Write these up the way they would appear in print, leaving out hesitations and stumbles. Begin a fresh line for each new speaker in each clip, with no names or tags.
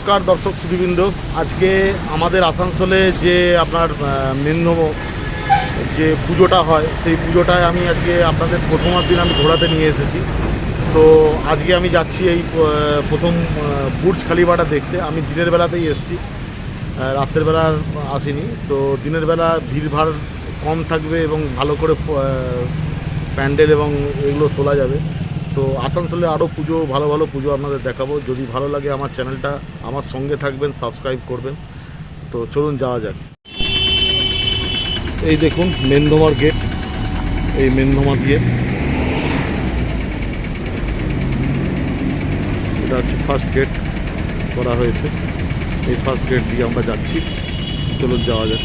নমস্কার দর্শক শ্রোতৃবৃন্দ। আজকে আমাদের আসানসোলে যে আপনার মেনধম যে পুজোটা হয় সেই পুজোটায় আমি আজকে আপনাদের প্রথমার দিন আমি ঘোরাতে নিয়ে এসেছি। তো আজকে আমি যাচ্ছি এই প্রথম বুর্জ খালিফাটা দেখতে। আমি দিনের বেলাতেই এসেছি, রাত্রের বেলা আসিনি। তো দিনের বেলা ভিড়ভাড় কম থাকবে এবং ভালো করে প্যান্ডেল এবং এগুলো তোলা যাবে। তো আসানসোলে আরও পুজো, ভালো ভালো পুজো আপনাদের দেখাবো। যদি ভালো লাগে আমার চ্যানেলটা আমার সঙ্গে থাকবেন, সাবস্ক্রাইব করবেন। তো চলুন যাওয়া যাক। এই দেখুন মেনধমার গেট, এই মেনধমার গেট, এটা হচ্ছে ফার্স্ট গেট করা হয়েছে। এই ফার্স্ট গেট দিয়ে আমরা যাচ্ছি, চলুন যাওয়া যাক।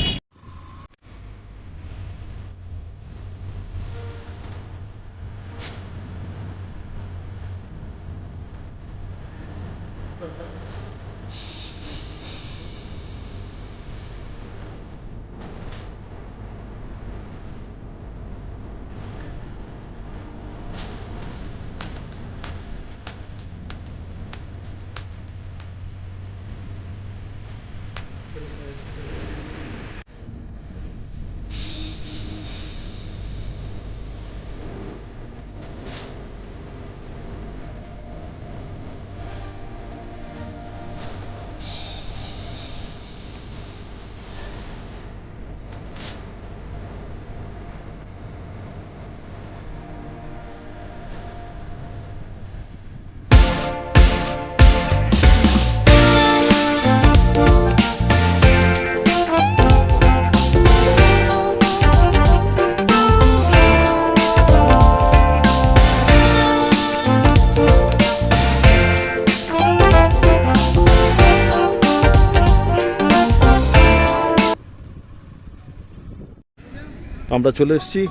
আমরা চলে এসেছি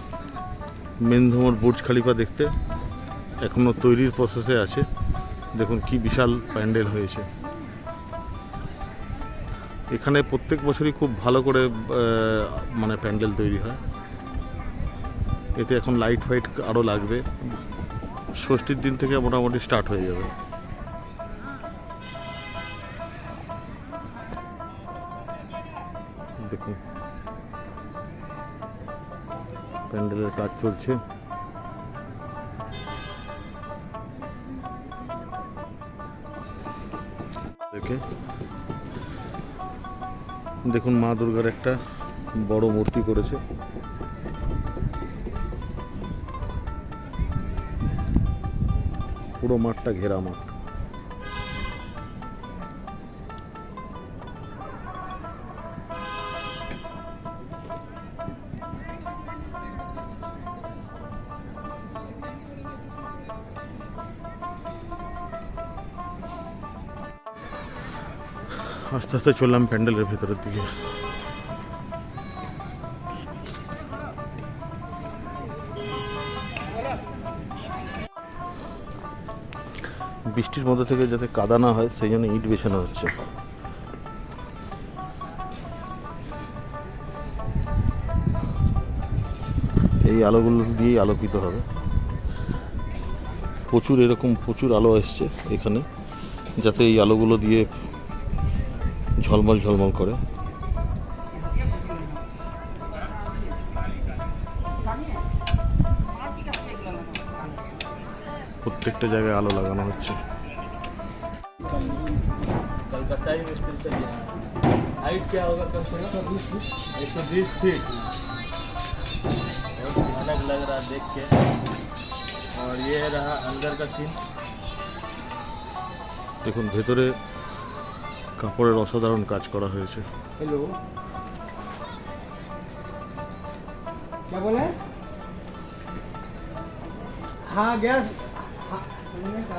মেনধমার বুর্জ খালিফা দেখতে। এখনও তৈরির প্রসেসে আছে। দেখুন কি বিশাল প্যান্ডেল হয়েছে। এখানে প্রত্যেক বছরই খুব ভালো করে মানে প্যান্ডেল তৈরি হয়। এতে এখন লাইট ফাইট আরও লাগবে। ষষ্ঠীর দিন থেকে মোটামুটি স্টার্ট হয়ে যাবে। দেখুন প্যান্ডেলের কাজ চলছে। দেখুন মা দুর্গার একটা বড় মূর্তি করেছে। পুরো মাঠটা ঘেরা মাঠ। আস্তে আস্তে চললাম প্যান্ডেলের ভেতরের দিকে। বৃষ্টির মধ্যে থেকে যাতে কাদা না হয় সেই জন্য ইট বেছানো হচ্ছে। এই আলোগুলো দিয়েই আলোকিত হবে। প্রচুর আলো এসছে এখানে, যাতে এই আলোগুলো দিয়ে ঝলমল ঝলমল করে। প্রত্যেকটা জায়গায় আলো লাগানো হচ্ছে।
कलकत्ता ही स्पेशल है। हाइट क्या होगा कम से कम 120 फीट। बहुत भयानक लग रहा देख के। और ये रहा अंदर का सीन।
দেখুন ভেতরে কাপড়ের অসাধারণ কাজ করা হয়েছে।
हेलो क्या बोले? हाँ गैस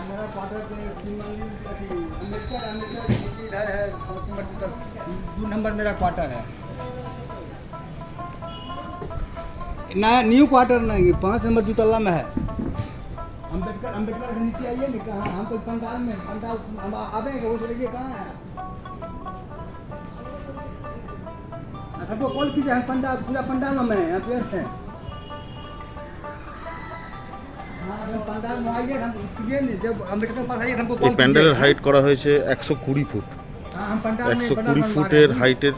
मेरा क्वार्टर इधर है। 2 नंबर मेरा क्वार्टर है। नया न्यू क्वार्टर नहीं, 5 नंबर दूतला में है। अम्बेडकर से नीचे आइए ना। कहाँ हम तो पंडाल में, पंडाल हम आवेंगे वो चलिए। कहाँ है हमको कॉल कीजिए। हम पंडाल पूरा पंडाल में है, यहाँ व्यस्त हैं। पंडाल में आइए, हम जब अम्बेडकर पास आइए हमको
এই প্যান্ডেলের হাইট করা হয়েছে 120 ফুট। 120 ফুটের হাইটের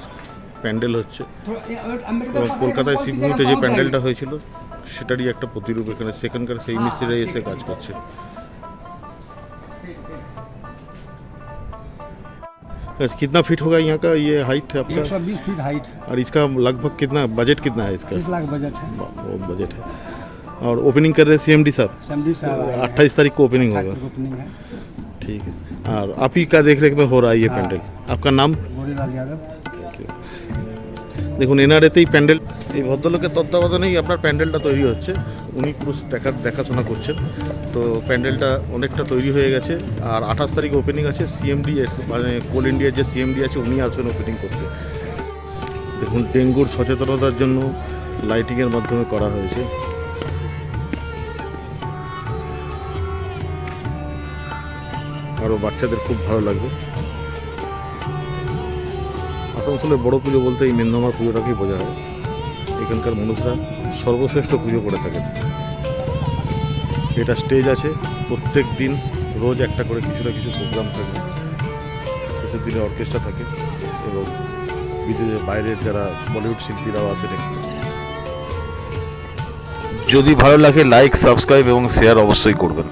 প্যান্ডেল হচ্ছে এবং কলকাতায় শিবভূমিতে যে প্যান্ডেলটা হয়েছিল সেটারই একটা প্রতিরূপ এখানে সেখানকার সেই মিস্ত্রিরা এসে কাজ করছে। कितना फीट होगा यहाँ का ये हाइट है आपका?
120 फीट हाइट है।
और इसका लगभग कितना बजट कितना है इसका?
30 लाख बजट है।
बहुत बजट है। और ओपनिंग कर रहे हैं सीएमडी साहब?
समझी साहब
28 तारीख को ओपनिंग होगा।
ओपनिंग है।
ठीक है। और आप ही का देख रेख में हो रहा है ये पैंडल। आपका नाम?
गोरीलाल यादव।
দেখুন এনআরএতেই প্যান্ডেল, এই ভদ্রলোকের তত্ত্বাবধানেই আপনার প্যান্ডেলটা তৈরি হচ্ছে, উনি পুরো দেখাশোনা করছেন। তো প্যান্ডেলটা অনেকটা তৈরি হয়ে গেছে আর 28 তারিখ ওপেনিং আছে। সিএমডি মানে কোল ইন্ডিয়ার যে সিএমডি আছে উনি আসবেন ওপেনিং করতে। দেখুন ডেঙ্গুর সচেতনতার জন্য লাইটিংয়ের মাধ্যমে করা হয়েছে। আরও বাচ্চাদের খুব ভালো লাগবে। আসানসোলের বড় পুজো বলতে এই মেন্ধামার পুজোটাকেই বোঝা হয়। এখানকার মানুষরা সর্বশ্রেষ্ঠ পুজো করে থাকেন। এটা স্টেজ আছে, প্রত্যেক দিন রোজ একটা করে কিছু না কিছু প্রোগ্রাম থাকে, শেষের দিনে অর্কেস্ট্রা থাকে এবং বিদেশের বাইরের যারা বলিউড শিল্পীরাও আসেন এখানে। যদি ভালো লাগে লাইক, সাবস্ক্রাইব এবং শেয়ার অবশ্যই করবেন।